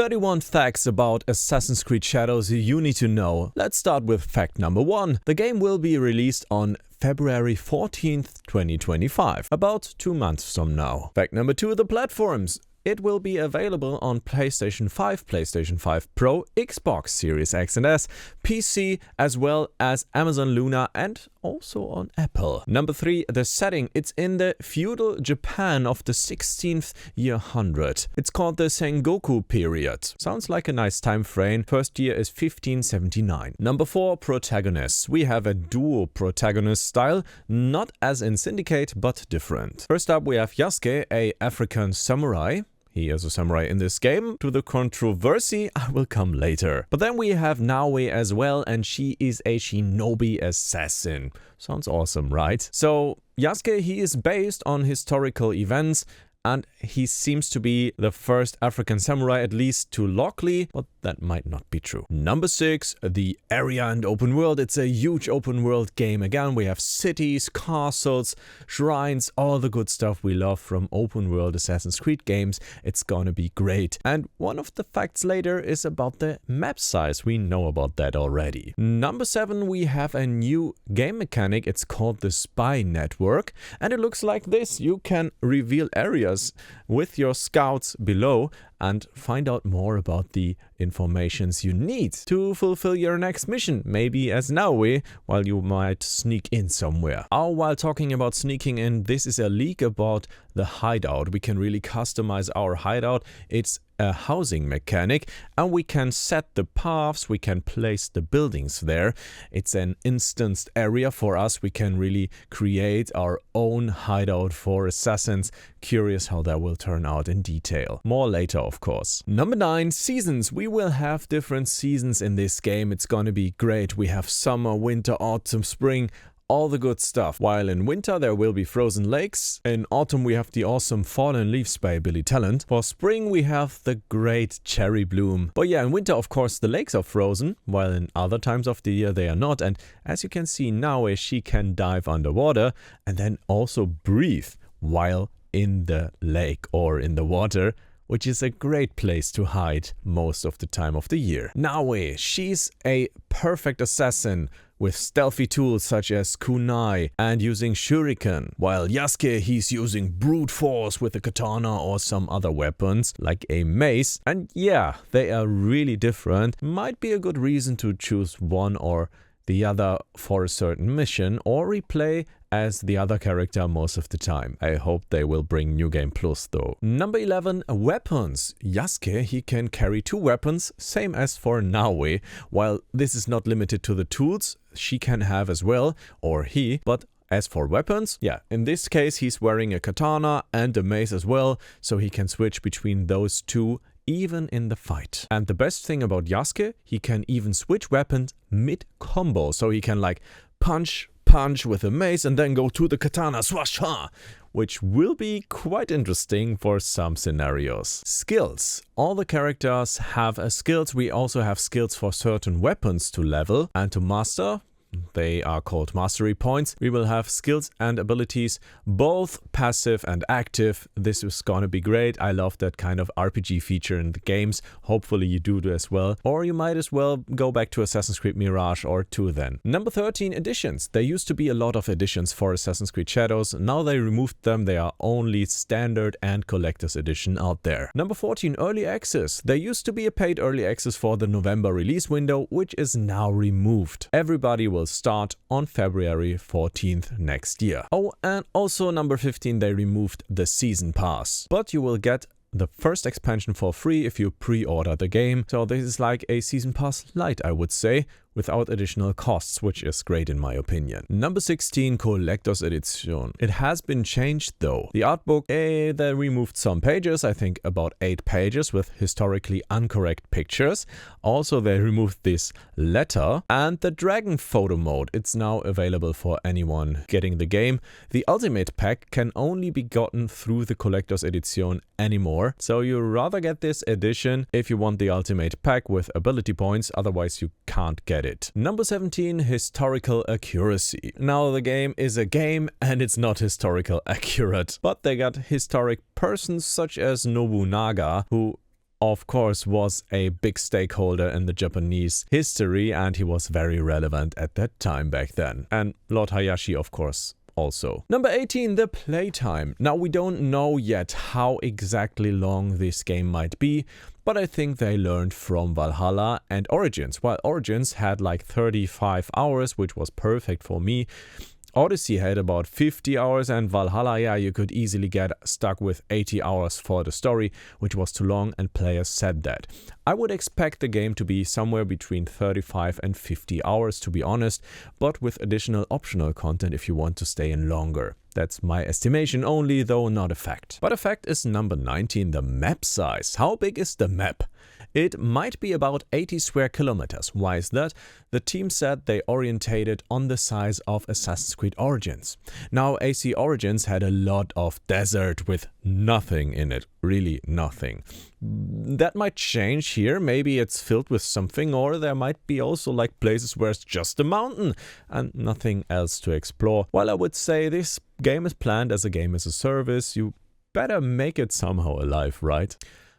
31 facts about Assassin's Creed Shadows you need to know. Let's start with fact number 1. The game will be released on February 14th, 2025, about 2 months from now. Fact number 2, the platforms. It will be available on PlayStation 5, PlayStation 5 Pro, Xbox Series X and S, PC, as well as Amazon Luna and also on Apple. Number 3, the setting. It's in the feudal Japan of the 16th year hundred. It's called the Sengoku period. Sounds like a nice time frame. First year is 1579. Number 4, protagonists. We have a dual protagonist style, not as in Syndicate, but different. First up, we have Yasuke, a African samurai. He is a samurai in this game. To the controversy, I will come later. But then we have Naoe as well, and she is a shinobi assassin. Sounds awesome, right? So Yasuke, he is based on historical events, and he seems to be the first African samurai, at least to Lockley, but that might not be true. Number 6, the area and open world. It's a huge open world game. Again, we have cities, castles, shrines, all the good stuff we love from open world Assassin's Creed games. It's gonna be great. And one of the facts later is about the map size. We know about that already. Number 7, we have a new game mechanic. It's called the Spy Network, and it looks like this. You can reveal areas with your scouts below and find out more about the informations you need to fulfill your next mission, maybe as Naoe, while you might sneak in somewhere. While talking about sneaking in, this is a leak about the hideout. We can really customize our hideout. It's a housing mechanic, and we can set the paths, we can place the buildings there. It's an instanced area for us. We can really create our own hideout for assassins. Curious how that will turn out in detail. More later, of course. Number 9, seasons. We will have different seasons in this game. It's gonna be great. We have summer, winter, autumn, spring, all the good stuff. While in winter there will be frozen lakes. In autumn we have the awesome Fallen Leaves by Billy Talent. For spring we have the great cherry bloom. But yeah, in winter of course the lakes are frozen, while in other times of the year they are not. And as you can see now, she can dive underwater and then also breathe while in the lake or in the water, which is a great place to hide most of the time of the year. Naoe, she's a perfect assassin with stealthy tools such as kunai and using shuriken, while Yasuke, he's using brute force with a katana or some other weapons like a mace. And yeah, they are really different. Might be a good reason to choose one or the other for a certain mission or replay as the other character most of the time. I hope they will bring New Game Plus though. Number 11, weapons. Yasuke, he can carry 2 weapons, same as for Naoe. While this is not limited to the tools she can have as well, or he, but as for weapons, yeah, in this case he's wearing a katana and a mace as well, so he can switch between those two even in the fight. And the best thing about Yasuke, he can even switch weapons mid-combo, so he can like punch with a mace and then go to the katana, swash, ha! Which will be quite interesting for some scenarios. Skills. All the characters have skills. We also have skills for certain weapons to level and to master. They are called mastery points. We will have skills and abilities, both passive and active. This is gonna be great. I love that kind of RPG feature in the games. Hopefully you do as well. Or you might as well go back to Assassin's Creed Mirage or 2 then. Number 13, editions. There used to be a lot of editions for Assassin's Creed Shadows. Now they removed them. They are only standard and collector's edition out there. Number 14, early access. There used to be a paid early access for the November release window, which is now removed. Everybody will start on February 14th next year. Oh, and also number 15, they removed the season pass, but you will get the first expansion for free if you pre-order the game. So this is like a season pass light, I would say, without additional costs, which is great in my opinion. Number 16, Collector's Edition. It has been changed though. The art book, they removed some pages, I think about 8 pages with historically incorrect pictures. Also they removed this letter and the dragon photo mode. It's now available for anyone getting the game. The Ultimate Pack can only be gotten through the Collector's Edition anymore. So you rather get this edition if you want the Ultimate Pack with ability points, otherwise you can't get it. Number 17, historical accuracy. Now the game is a game and it's not historical accurate, but they got historic persons such as Nobunaga, who of course, was a big stakeholder in the Japanese history, and he was very relevant at that time back then. And Lord Hayashi, of course, also. Number 18, the playtime. Now, we don't know yet how exactly long this game might be, but I think they learned from Valhalla and Origins. While Origins had like 35 hours, which was perfect for me, Odyssey had about 50 hours, and Valhalla, yeah, you could easily get stuck with 80 hours for the story, which was too long, and players said that. I would expect the game to be somewhere between 35 and 50 hours, to be honest, but with additional optional content if you want to stay in longer. That's my estimation only, though not a fact. But a fact is number 19, the map size. How big is the map? It might be about 80 square kilometers. Why is that? The team said they orientated on the size of Assassin's Creed Origins. Now, AC Origins had a lot of desert with nothing in it, really nothing. That might change here, maybe it's filled with something, or there might be also like places where it's just a mountain and nothing else to explore. While I would say this game is planned as a game as a service, you better make it somehow alive, right?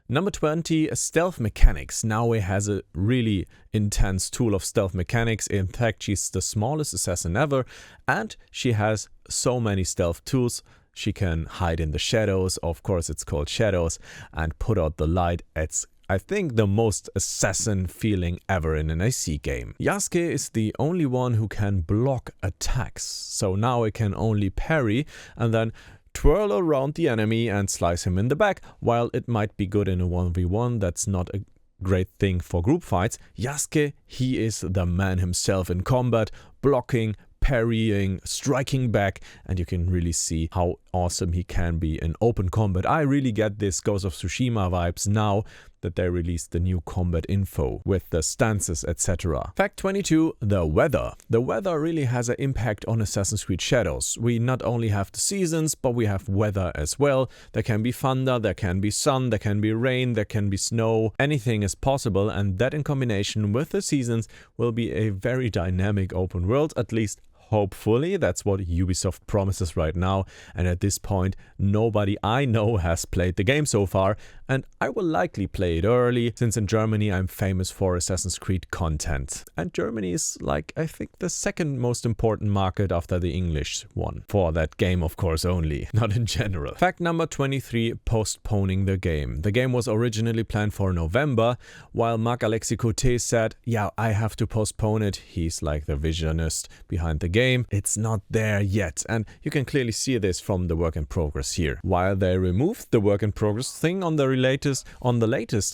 Number 20, stealth mechanics. Naoe has a really intense tool of stealth mechanics. In fact, she's the smallest assassin ever, and she has so many stealth tools. She can hide in the shadows, of course it's called shadows, and put out the light. It's, I think, the most assassin feeling ever in an AC game. Yasuke is the only one who can block attacks, so now it can only parry and then twirl around the enemy and slice him in the back. While it might be good in a 1v1, that's not a great thing for group fights. Yasuke, he is the man himself in combat, blocking, parrying, striking back, and you can really see how awesome he can be in open combat. I really get this Ghost of Tsushima vibes now that they released the new combat info with the stances, etc. Fact 22, the weather. The weather really has an impact on Assassin's Creed Shadows. We not only have the seasons, but we have weather as well. There can be thunder, there can be sun, there can be rain, there can be snow. Anything is possible, and that in combination with the seasons will be a very dynamic open world, at least hopefully. That's what Ubisoft promises right now, and at this point nobody I know has played the game so far, and I will likely play it early, since in Germany I'm famous for Assassin's Creed content. And Germany is, like, I think the second most important market after the English one. For that game, of course, only, not in general. Fact number 23, postponing the game. The game was originally planned for November, while Marc-Alexis Coté said, yeah, I have to postpone it. He's like the visionist behind the game. It's not there yet, and you can clearly see this from the work in progress here. While they removed the work in progress thing on the latest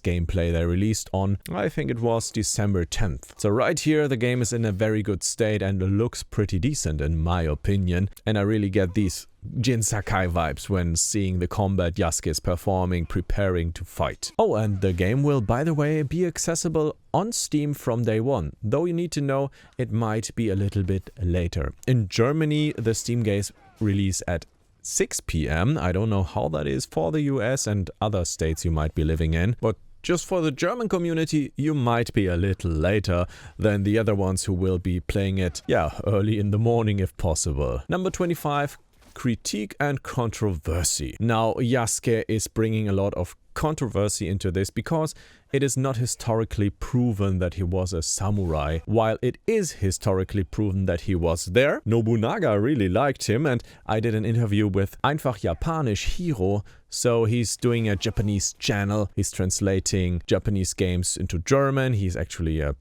gameplay they released on, I think it was December 10th. So right here the game is in a very good state and looks pretty decent in my opinion, and I really get these Jin Sakai vibes when seeing the combat Yasuke is performing, preparing to fight. Oh, and the game will, by the way, be accessible on Steam from day one, though you need to know it might be a little bit later. In Germany, the Steam games release at 6 p.m. I don't know how that is for the US and other states you might be living in, but just for the German community, you might be a little later than the other ones who will be playing it, yeah, early in the morning if possible. Number 25, critique and controversy. Now, Yasuke is bringing a lot of controversy into this because it is not historically proven that he was a samurai, while it is historically proven that he was there. Nobunaga really liked him, and I did an interview with Einfach Japanisch Hiro, so he's doing a Japanese channel. He's translating Japanese games into German. He's actually a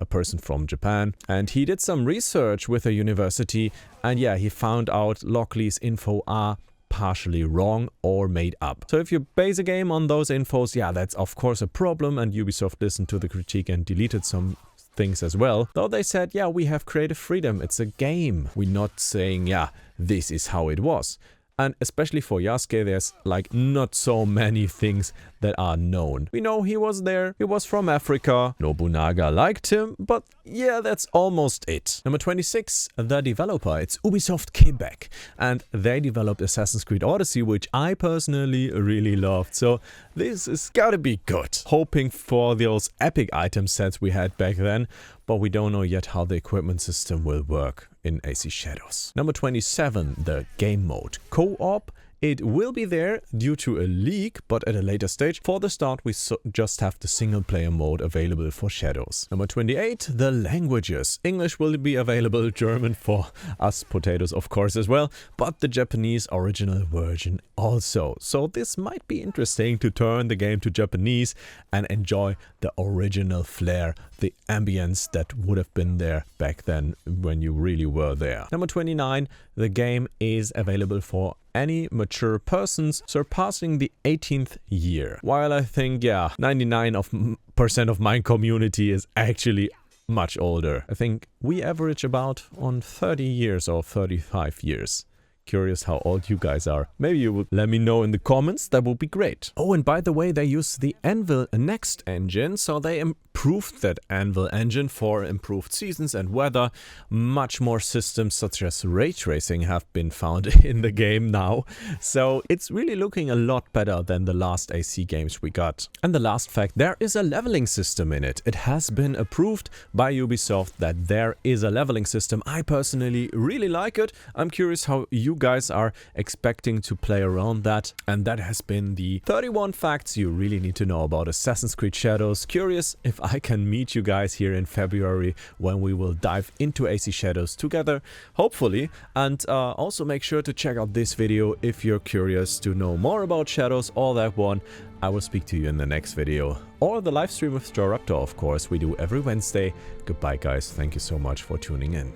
person from Japan, and he did some research with a university, and yeah, he found out Lockley's info are partially wrong or made up. So if you base a game on those infos, yeah, that's of course a problem, and Ubisoft listened to the critique and deleted some things as well. Though they said, yeah, we have creative freedom, it's a game. We're not saying, yeah, this is how it was. And especially for Yasuke, there's like not so many things that are known. We know he was there, he was from Africa, Nobunaga liked him, but yeah, that's almost it. Number 26, the developer, it's Ubisoft Quebec, and they developed Assassin's Creed Odyssey, which I personally really loved, so this is gotta be good. Hoping for those epic item sets we had back then, but we don't know yet how the equipment system will work in AC Shadows. Number 27, the game mode. Co-op It will be there due to a leak, but at a later stage. For the start, we just have the single player mode available for Shadows. Number 28, the languages. English will be available, German for us potatoes of course as well, but the Japanese original version also. So this might be interesting to turn the game to Japanese and enjoy the original flair, the ambience that would have been there back then when you really were there. Number 29, the game is available for any mature persons surpassing the 18th year. While I think, yeah, 99% of my community is actually much older. I think we average about on 30 years or 35 years. Curious how old you guys are. Maybe you would let me know in the comments, that would be great. Oh, and by the way, they use the Anvil Next engine, so they improved that Anvil engine for improved seasons and weather. Much more systems such as ray tracing have been found in the game now, so it's really looking a lot better than the last AC games we got. And the last fact, there is a leveling system in it. It has been approved by Ubisoft that there is a leveling system. I personally really like it. I'm curious how you guys are expecting to play around that. And that has been the 31 facts you really need to know about Assassin's Creed Shadows. Curious if I can meet you guys here in February when we will dive into AC Shadows together, hopefully. And also make sure to check out this video if you're curious to know more about Shadows or that one. I will speak to you in the next video, or the live stream with Starruptor, of course, we do every Wednesday. Goodbye guys, thank you so much for tuning in.